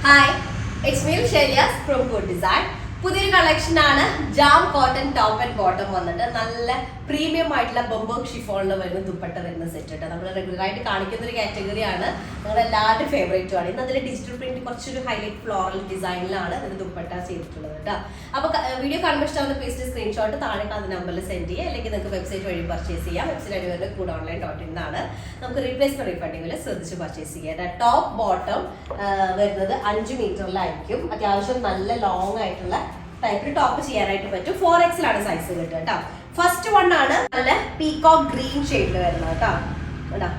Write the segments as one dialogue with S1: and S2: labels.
S1: Hi, it's me Shelias from Good Design. പുതിയൊരു collection ആണ് jam cotton top and bottom വന്നിട്ട് നല്ല premium ആയിട്ടുള്ള ബംബോക്ക് ഷിഫോണിൽ വരുന്ന ദുപ്പട്ട വരുന്ന സെറ്റ് കേട്ടോ. നമ്മൾ റെഗുലർ ആയിട്ട് കാണിക്കുന്ന ഒരു കാറ്റഗറിയാണ്, നിങ്ങളുടെ എല്ലാവരുടെയും ഫേവറേറ്റും ആണ്. ഇന്ന് അതിൽ ഡിജിറ്റൽ പ്രിന്റ് കുറച്ചൊരു ഹൈലൈറ്റ് ഫ്ലോറൽ ഡിസൈനിലാണ് ഇതിന് ദുപ്പട്ട ചെയ്തിട്ടുള്ളത് കേട്ടോ. അപ്പോൾ വീഡിയോ കാണുമ്പോൾ ഇഷ്ടമാവുന്ന പേസ്റ്റ് സ്ക്രീൻഷോട്ട് താഴെ കാണുന്ന നമ്പറിൽ സെൻഡ് ചെയ്യുക, അല്ലെങ്കിൽ നിങ്ങൾക്ക് വെബ്സൈറ്റ് വഴി പർച്ചേസ് ചെയ്യാം. വെബ്സൈറ്റ് വഴി വരുന്നത് കൂടെ ഓൺലൈൻ.in ആണ്. നമുക്ക് റീപ്ലേസ്മെന്റ് റീഫണ്ടിങ്ങിൽ ശ്രദ്ധിച്ച് പർച്ചേസ് ചെയ്യാം. ടോപ്പ് ബോട്ടം വരുന്നത് 5 മീറ്ററിലായിരിക്കും. അത്യാവശ്യം നല്ല ലോങ് ആയിട്ടുള്ള ടൈപ്പിൽ ടോപ്പ് ചെയ്യാനായിട്ട് പറ്റും. 4X സൈസ് കിട്ടുക കേട്ടോ. ഫസ്റ്റ് വൺ ആണ് നല്ല പീകോക്ക് ഗ്രീൻ ഷെയ്ഡിൽ വരുന്നത് കേട്ടോ.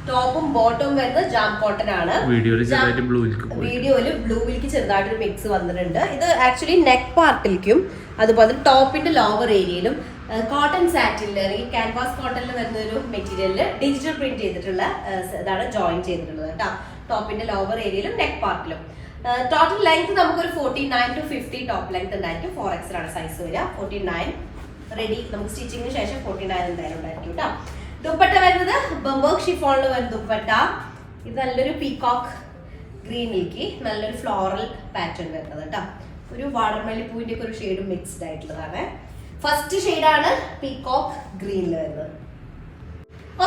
S1: ടോപ്പും ബോട്ടവും വരുന്നത് ജാം കോട്ടൺ ആണ്. വീഡിയോയില് ബ്ലൂവിലേക്ക് ചെറുതായിട്ടൊരു മിക്സ് വന്നിട്ടുണ്ട്. ഇത് ആക്ച്വലി നെക്ക് പാർട്ടിലേക്കും അതുപോലെ ടോപ്പിന്റെ ലോവർ ഏരിയയിലും കോട്ടൺ സാറ്റിനിൽ അല്ലെങ്കിൽ ക്യാൻവാസ് കോട്ടണിൽ വരുന്ന ഒരു മെറ്റീരിയലില് ഡിജിറ്റൽ പ്രിന്റ് ചെയ്തിട്ടുള്ള ഇതാണ് ജോയിൻ ചെയ്തിട്ടുള്ളത് കേട്ടോ. ടോപ്പിന്റെ ലോവർ ഏരിയയിലും നെക്ക് പാർട്ടിലും ടോട്ടൽ ലെങ്ത് നമുക്കൊരു 49 to 50 ടോപ്പ് ലെങ്ത് ഉണ്ടായിരിക്കും. 4X സൈസ് വരിക. 49 റെഡി. നമുക്ക് സ്റ്റിച്ചിങ്ങിന് ശേഷം 49 എന്തായാലും ഉണ്ടായിരിക്കും കേട്ടോ. ദുപ്പട്ട വരുന്നത് ബംബോക്ക് ഷിഫോണിൽ വരുന്ന ദുപ്പട്ട. ഇത് നല്ലൊരു പീകോക്ക് ഗ്രീനിലേക്ക് നല്ലൊരു ഫ്ലോറൽ പാറ്റേൺ വരുന്നത് കേട്ടോ. ഒരു വാട്ടർമെലി പൂവിന്റെ ഒക്കെ ഒരു ഷെയ്ഡ് മിക്സ്ഡ് ആയിട്ടുള്ളതാണ്. ഫസ്റ്റ് ഷെയ്ഡാണ് പീകോക്ക് ഗ്രീനിൽ വരുന്നത്.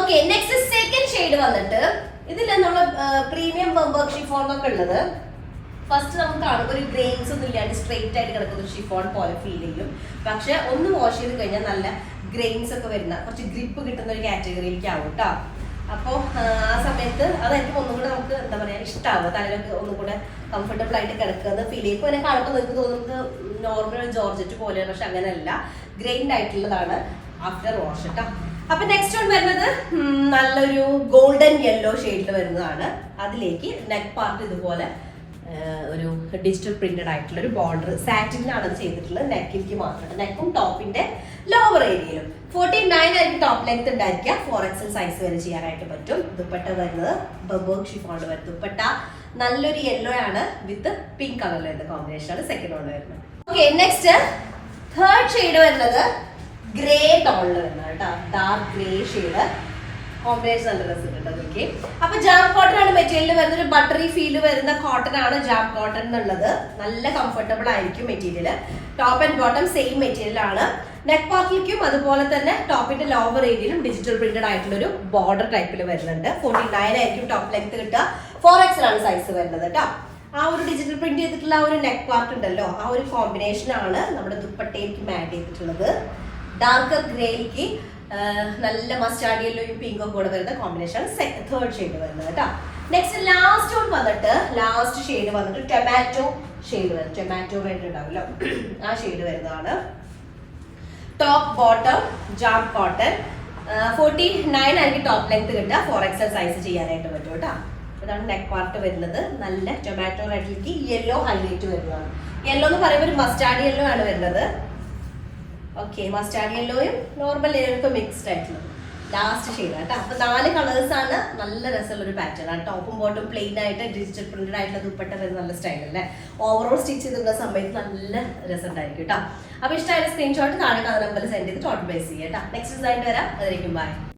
S1: ഓക്കെ, നെക്സ്റ്റ് സെക്കൻഡ് ഷെയ്ഡ് വന്നിട്ട് ഇതിൽ നമ്മൾ പ്രീമിയം ബംബോക്ക് ഷിഫോൺ എന്നൊക്കെ ഉള്ളത്. ഫസ്റ്റ് നമുക്ക് കാണുമ്പോൾ ഒരു ഗ്രെയിൻസ് ഒന്നും ഇല്ലാണ്ട് സ്ട്രെയിറ്റ് ആയിട്ട് കിടക്കുന്ന ഒരു ഷിഫോൺ പോലെ ഫീൽ ചെയ്യും. പക്ഷെ ഒന്ന് വാഷ് ചെയ്ത് കഴിഞ്ഞാൽ നല്ല ഗ്രെയിൻസ് ഒക്കെ വരുന്ന കുറച്ച് ഗ്രിപ്പ് കിട്ടുന്ന ഒരു കാറ്റഗറിയിലേക്ക് ആവും കേട്ടോ. അപ്പോൾ ആ സമയത്ത് അതായിരിക്കും ഒന്നും കൂടെ നമുക്ക് എന്താ പറയുക ഇഷ്ടമാവുക. തലയിലൊക്കെ ഒന്നും കൂടെ കംഫർട്ടബിൾ ആയിട്ട് കിടക്കുന്നത് ഫീൽ ചെയ്യും. ഇപ്പോൾ എന്നെ കാണുമ്പോൾ നിങ്ങൾക്ക് തോന്നുന്നത് നോർമൽ ജോർജറ്റ് പോലെയാണ്, പക്ഷെ അങ്ങനെയല്ല, ഗ്രെയിൻഡ് ആയിട്ടുള്ളതാണ് ആഫ്റ്റർ വാഷ് കേട്ടോ. അപ്പൊ നെക്സ്റ്റ് വൺ വരുന്നത് നല്ലൊരു ഗോൾഡൻ യെല്ലോ ഷെയ്ഡിൽ വരുന്നതാണ്. അതിലേക്ക് നെക്ക് പാർട്ട് ഇതുപോലെ ഒരു ഡിജിറ്റൽ പ്രിന്റഡ് ആയിട്ടുള്ള ഒരു ബോർഡർ സാറ്റിനിലാണ് അത് ചെയ്തിട്ടുള്ളത്. നെക്കിലേക്ക് മാത്രം, നെക്കും ടോപ്പിന്റെ ലോവർ ഏരിയയിലും. 49 ആയിരിക്കും ടോപ്പ് ലെങ്ത് ഉണ്ടായിരിക്കുക. 4X സൈസ് വരെ ചെയ്യാനായിട്ട് പറ്റും. ദുപ്പട്ട വരുന്നത് ബംബോക്ക് ഷിഫോൺ വരുന്നത്. ദുപ്പട്ട നല്ലൊരു യെല്ലോ ആണ് വിത്ത് പിങ്ക് കളറിൽ വരുന്ന കോമ്പിനേഷൻ ആണ് സെക്കൻഡ് വൺ വരുന്നത്. ഓക്കെ, നെക്സ്റ്റ് തേർഡ് ഷെയ്ഡ് വരുന്നത് ഗ്രേ ടോണിൽ വരുന്നത് കേട്ടോ. ഡാർക്ക് ഗ്രേ ഷെയ്ഡ് കോമ്പിനേഷൻ നല്ല രസമുണ്ട് അതൊക്കെ. അപ്പൊ ജാം കോട്ടൺ ആണ് മെറ്റീരിയൽ വരുന്നത്. ഒരു ബട്ടറി ഫീൽ വരുന്ന കോട്ടൺ ആണ് ജാം കോട്ടൺ എന്നുള്ളത്. നല്ല കംഫർട്ടബിൾ ആയിരിക്കും material. Top and bottom same material ആണ്. നെക്ക് പാർട്ടിലേക്കും അതുപോലെ തന്നെ ടോപ്പിന്റെ ലോവർ ഏരിയയിലും ഡിജിറ്റൽ പ്രിന്റഡ് ആയിട്ടുള്ള ഒരു ബോർഡർ ടൈപ്പിൽ വരുന്നുണ്ട്. 49 ആയിരിക്കും ടോപ്പ് ലെങ്ത് കിട്ടുക. 4X സൈസ് വരുന്നത് കേട്ടോ. ആ ഒരു ഡിജിറ്റൽ പ്രിന്റ് ചെയ്തിട്ടുള്ള ആ ഒരു നെക്ക് പാർട്ട് ഉണ്ടല്ലോ, ആ ഒരു കോമ്പിനേഷൻ ആണ് നമ്മുടെ ദുപ്പട്ടയിലേക്ക് ആഡ് ചെയ്തിട്ടുള്ളത്. ഡാർക്ക് ഗ്രേയിലേക്ക് നല്ല മസ്റ്റാർഡ് യെല്ലോയും പിങ്കും കൂടെ വരുന്ന കോമ്പിനേഷൻ തേർഡ് ഷെയ്ഡ് വരുന്നത് കേട്ടോ. നെക്സ്റ്റ് ലാസ്റ്റ് ഷെയ്ഡ് വന്നിട്ട് ടൊമാറ്റോ ഷെയ്ഡ് വരും. ടൊമാറ്റോ റെഡ് ഉണ്ടാവില്ലോ, ആ ഷെയ്ഡ് വരുന്നതാണ്. Top bottom jam cotton. 49 ആയിരിക്കും ടോപ്പ് ലെങ്ത് കിട്ടുക. 4X സൈസ് ചെയ്യാനായിട്ട് പറ്റും കേട്ടോ. ഇതാണ് നെക്ക് പാർട്ട് വരുന്നത്. നല്ല ടൊമാറ്റോ റെഡിലേക്ക് യെല്ലോ ഹൈലൈറ്റ് വരുന്നതാണ്. യെല്ലോ എന്ന് പറയുമ്പോൾ ഒരു മസ്റ്റാർഡ് യെല്ലോ ആണ് വരുന്നത്. ഓക്കെ, മസ്റ്റാർഡ് യെല്ലോയും നോർമൽ യെല്ലോയും മിക്സ്ഡ് ആയിട്ടുള്ളത് ലാസ്റ്റ് ഷെയ്ഡ് കേട്ടോ. അപ്പൊ 4 കളേഴ്സ് ആണ്. നല്ല രസമുള്ള ഒരു പാറ്റേൺ ആണ്. ടോപ്പും ബോട്ടും പ്ലെയിൻ ആയിട്ട് ഡിജിറ്റൽ പ്രിന്റഡ് ആയിട്ടുള്ള ദുപ്പട്ട വരുന്ന നല്ല സ്റ്റൈൽ അല്ലേ. ഓവറോൾ സ്റ്റിച്ച് ചെയ്തിരുന്ന സമയത്ത് നല്ല രസം ഉണ്ടായിരിക്കും കേട്ടോ. അപ്പൊ ഇഷ്ടമായ സ്ക്രീൻഷോട്ട് താഴെ കാണുന്ന നമ്പറിൽ സെൻഡ് ചെയ്ത് ടോട്ടൽ പ്രൈസ് ചെയ്യാം കേട്ടോ. നെക്സ്റ്റ് ഡിസൈൻ വരാം. അതിലേക്കും ബൈ.